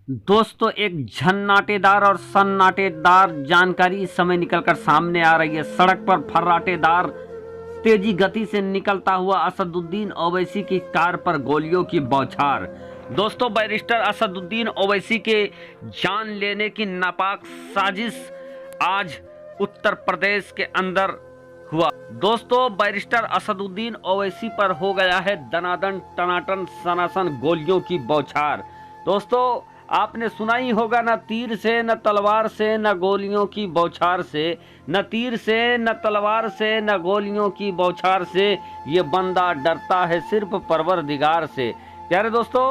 दोस्तों, एक झन्नाटेदार और सन्नाटेदार जानकारी इस समय निकलकर सामने आ रही है। सड़क पर फर्राटेदार तेजी गति से निकलता हुआ असदुद्दीन ओवैसी की कार पर गोलियों की बौछार। दोस्तों, बैरिस्टर असदुद्दीन ओवैसी के जान लेने की नापाक साजिश आज उत्तर प्रदेश के अंदर हुआ। दोस्तों, बैरिस्टर असदुद्दीन ओवैसी पर हो गया है दनादन टनाटन सनासन गोलियों की बौछार। दोस्तों, आपने सुना ही होगा, न तीर से न तलवार से न गोलियों की बौछार से, न तीर से न तलवार से न गोलियों की बौछार से, ये बंदा डरता है सिर्फ परवरदिगार से। प्यारे दोस्तों,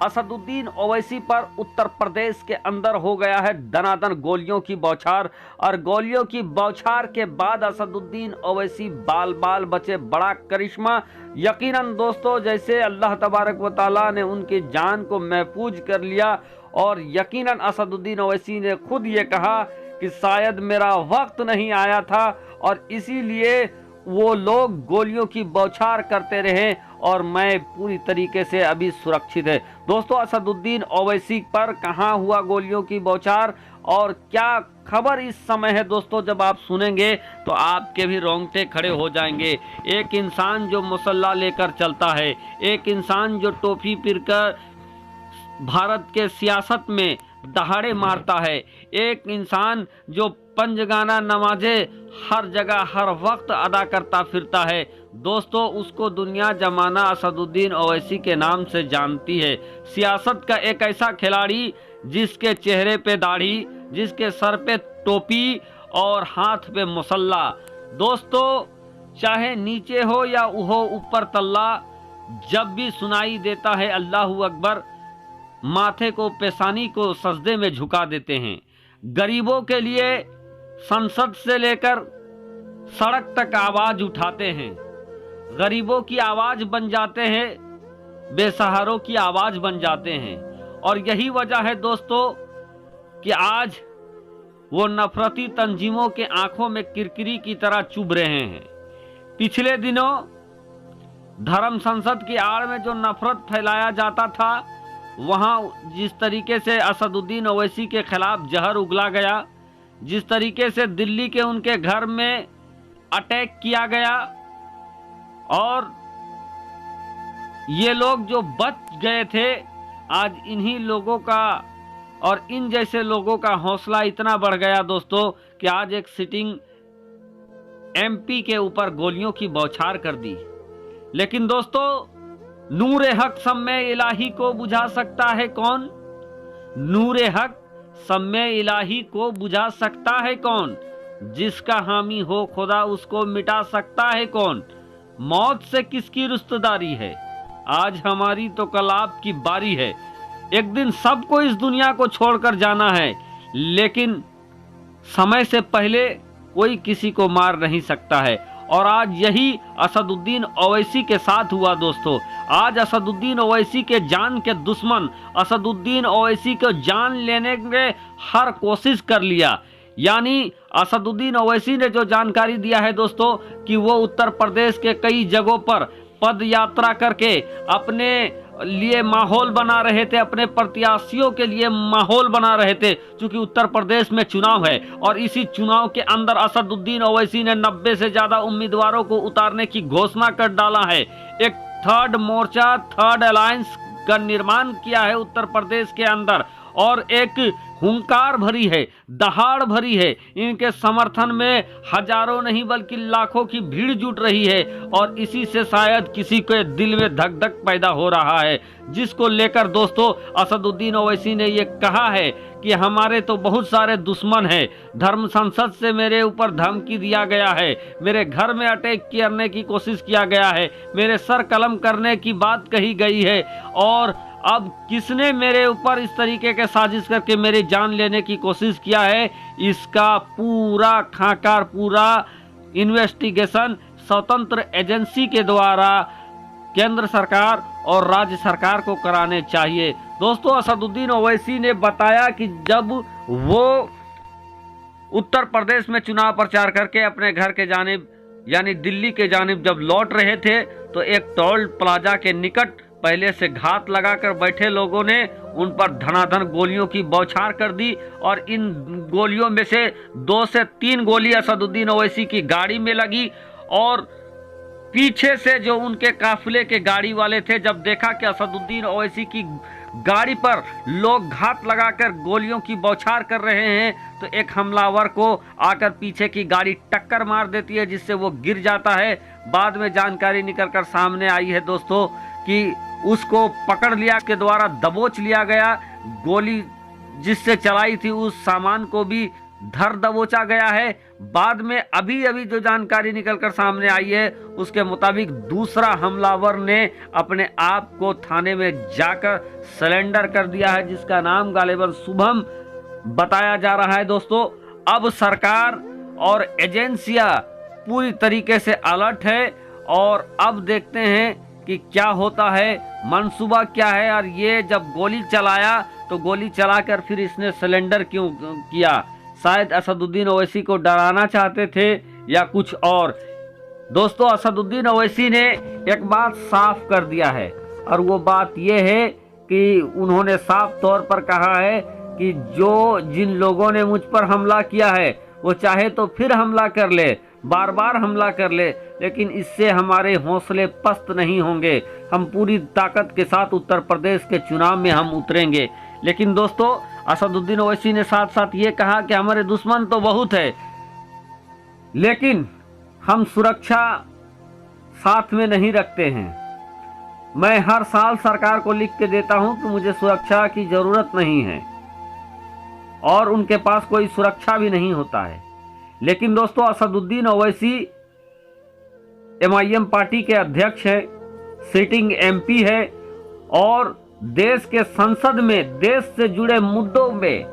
असदुद्दीन ओवैसी पर उत्तर प्रदेश के अंदर हो गया है दनादन गोलियों की बौछार, और गोलियों की बौछार के बाद असदुद्दीन ओवैसी बाल बाल बचे। बड़ा करिश्मा यकीनन दोस्तों, जैसे अल्लाह तबारक व तआला ने उनकी जान को महफूज कर लिया। और यकीनन असदुद्दीन ओवैसी ने खुद ये कहा कि शायद मेरा वक्त नहीं आया था और इसीलिए वो लोग गोलियों की बौछार करते रहे और मैं पूरी तरीके से अभी सुरक्षित है। दोस्तों, असदुद्दीन ओवैसी पर कहां हुआ गोलियों की बौछार और क्या खबर इस समय है दोस्तों, जब आप सुनेंगे तो आपके भी रोंगटे खड़े हो जाएंगे। एक इंसान जो मुसल्ला लेकर चलता है, एक इंसान जो टोपी पहनकर भारत के सियासत में दहाड़े मारता है, एक इंसान जो पंजगाना नमाजें हर जगह हर वक्त अदा करता फिरता है, दोस्तों उसको दुनिया जमाना असदुद्दीन ओवैसी के नाम से जानती है। सियासत का एक ऐसा खिलाड़ी जिसके चेहरे पे दाढ़ी, जिसके सर पे टोपी और हाथ पे मुसल्ला। दोस्तों, चाहे नीचे हो या हो ऊपर तल्ला, जब भी सुनाई देता है अल्लाहू अकबर, माथे को पेशानी को सजदे में झुका देते हैं। गरीबों के लिए संसद से लेकर सड़क तक आवाज उठाते हैं, गरीबों की आवाज बन जाते हैं, बेसहारों की आवाज बन जाते हैं। और यही वजह है दोस्तों कि आज वो नफरती तंजीमों के आंखों में किरकिरी की तरह चुभ रहे हैं। पिछले दिनों धर्म संसद की आड़ में जो नफरत फैलाया जाता था, वहां जिस तरीके से असदुद्दीन ओवैसी के खिलाफ जहर उगला गया, जिस तरीके से दिल्ली के उनके घर में अटैक किया गया, और ये लोग जो बच गए थे, आज इन्हीं लोगों का और इन जैसे लोगों का हौसला इतना बढ़ गया दोस्तों कि आज एक सिटिंग एमपी के ऊपर गोलियों की बौछार कर दी। लेकिन दोस्तों, नूरे हक सम्मे इलाही को बुझा सकता है कौन? नूरे हक सम्मे इलाही को बुझा सकता है कौन? जिसका हामी हो खुदा उसको मिटा सकता है कौन? मौत से किसकी रिश्तेदारी है? आज हमारी तो कल आपकी बारी है। एक दिन सबको इस दुनिया को छोड़कर जाना है, लेकिन समय से पहले कोई किसी को मार नहीं सकता है। और आज यही असदुद्दीन ओवैसी के साथ हुआ दोस्तों। आज असदुद्दीन ओवैसी के जान के दुश्मन असदुद्दीन ओवैसी को जान लेने के हर कोशिश कर लिया। यानी असदुद्दीन ओवैसी ने जो जानकारी दिया है दोस्तों कि वो उत्तर प्रदेश के कई जगहों पर पद यात्रा करके अपने लिए माहौल बना रहे थे, अपने प्रत्याशियों के लिए माहौल बना रहे थे, क्योंकि उत्तर प्रदेश में चुनाव है। और इसी चुनाव के अंदर असदुद्दीन ओवैसी ने 90 से ज्यादा उम्मीदवारों को उतारने की घोषणा कर डाला है। एक थर्ड मोर्चा, थर्ड अलायंस का निर्माण किया है उत्तर प्रदेश के अंदर, और एक हुंकार भरी है, दहाड़ भरी है। इनके समर्थन में हजारों नहीं बल्कि लाखों की भीड़ जुट रही है, और इसी से शायद किसी के दिल में धक धक पैदा हो रहा है, जिसको लेकर दोस्तों असदुद्दीन ओवैसी ने ये कहा है कि हमारे तो बहुत सारे दुश्मन हैं। धर्म संसद से मेरे ऊपर धमकी दिया गया है, मेरे घर में अटैक करने की कोशिश किया गया है, मेरे सर कलम करने की बात कही गई है, और अब किसने मेरे ऊपर इस तरीके के साजिश करके मेरी जान लेने की कोशिश किया है, इसका पूरा खाकार, पूरा इन्वेस्टिगेशन स्वतंत्र एजेंसी के द्वारा केंद्र सरकार और राज्य सरकार को कराने चाहिए। दोस्तों, असदुद्दीन ओवैसी ने बताया कि जब वो उत्तर प्रदेश में चुनाव प्रचार करके अपने घर के जानिब यानी दिल्ली के जानिब जब लौट रहे थे, तो एक टोल प्लाजा के निकट पहले से घात लगाकर बैठे लोगों ने उन पर धनाधन गोलियों की बौछार कर दी और इन गोलियों में से 2 से 3 गोली असदुद्दीन ओवैसी की गाड़ी में लगी और पीछे से जो उनके काफिले के गाड़ी वाले थे, जब देखा कि असदुद्दीन ओवैसी की गाड़ी पर लोग घात लगाकर गोलियों की बौछार कर रहे हैं, तो एक हमलावर को आकर पीछे की गाड़ी टक्कर मार देती है, जिससे वो गिर जाता है। बाद में जानकारी निकलकर सामने आई है दोस्तों कि उसको पकड़ लिया के द्वारा दबोच लिया गया, गोली जिससे चलाई थी उस सामान को भी धर दबोचा गया है। बाद में अभी जो जानकारी निकलकर सामने आई है उसके मुताबिक दूसरा हमलावर ने अपने आप को थाने में जाकर सरेंडर कर दिया है, जिसका नाम गालिबन शुभम बताया जा रहा है। दोस्तों, अब सरकार और एजेंसियां पूरी तरीके से अलर्ट है और अब देखते हैं कि क्या होता है, मंसूबा क्या है। और ये जब गोली चलाया तो गोली चलाकर फिर इसने सरेंडर क्यों किया? शायद असदुद्दीन ओवैसी को डराना चाहते थे या कुछ और। दोस्तों, असदुद्दीन ओवैसी ने एक बात साफ कर दिया है और वो बात ये है कि उन्होंने साफ तौर पर कहा है कि जिन लोगों ने मुझ पर हमला किया है वो चाहे तो फिर हमला कर ले, बार बार हमला कर ले, लेकिन इससे हमारे हौसले पस्त नहीं होंगे। हम पूरी ताकत के साथ उत्तर प्रदेश के चुनाव में हम उतरेंगे। लेकिन दोस्तों, असदुद्दीन ओवैसी ने साथ साथ ये कहा कि हमारे दुश्मन तो बहुत है, लेकिन हम सुरक्षा साथ में नहीं रखते हैं। मैं हर साल सरकार को लिख के देता हूं कि मुझे सुरक्षा की जरूरत नहीं है और उनके पास कोई सुरक्षा भी नहीं होता है। लेकिन दोस्तों, असदुद्दीन ओवैसी MIM पार्टी के अध्यक्ष हैं, सिटिंग MP है और देश के संसद में देश से जुड़े मुद्दों में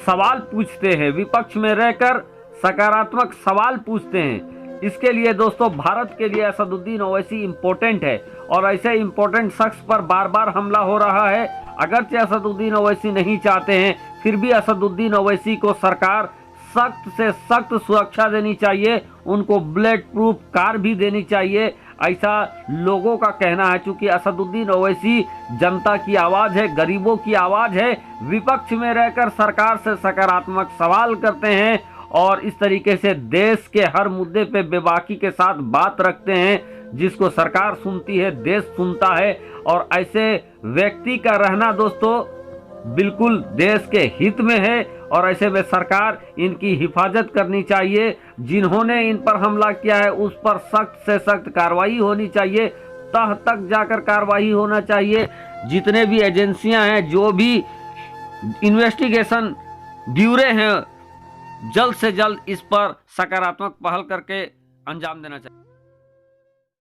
सवाल पूछते हैं, विपक्ष में रहकर सकारात्मक सवाल पूछते हैं। इसके लिए दोस्तों, भारत के लिए असदुद्दीन ओवैसी इम्पोर्टेंट है और ऐसे इम्पोर्टेंट शख्स पर बार बार हमला हो रहा है। अगरचे असदुद्दीन ओवैसी नहीं चाहते हैं, फिर भी असदुद्दीन ओवैसी को सरकार सख्त से सख्त सुरक्षा देनी चाहिए, उनको बुलेट प्रूफ कार भी देनी चाहिए, ऐसा लोगों का कहना है। चूंकि असदुद्दीन ओवैसी जनता की आवाज है, गरीबों की आवाज है, विपक्ष में रहकर सरकार से सकारात्मक सवाल करते हैं और इस तरीके से देश के हर मुद्दे पे बेबाकी के साथ बात रखते हैं, जिसको सरकार सुनती है, देश सुनता है। और ऐसे व्यक्ति का रहना दोस्तों बिल्कुल देश के हित में है और ऐसे में सरकार इनकी हिफाजत करनी चाहिए। जिन्होंने इन पर हमला किया है उस पर सख्त से सख्त कार्रवाई होनी चाहिए, तह तक जाकर कार्रवाई होना चाहिए। जितने भी एजेंसियां हैं, जो भी इन्वेस्टिगेशन ब्यूरो हैं, जल्द से जल्द इस पर सकारात्मक पहल करके अंजाम देना चाहिए।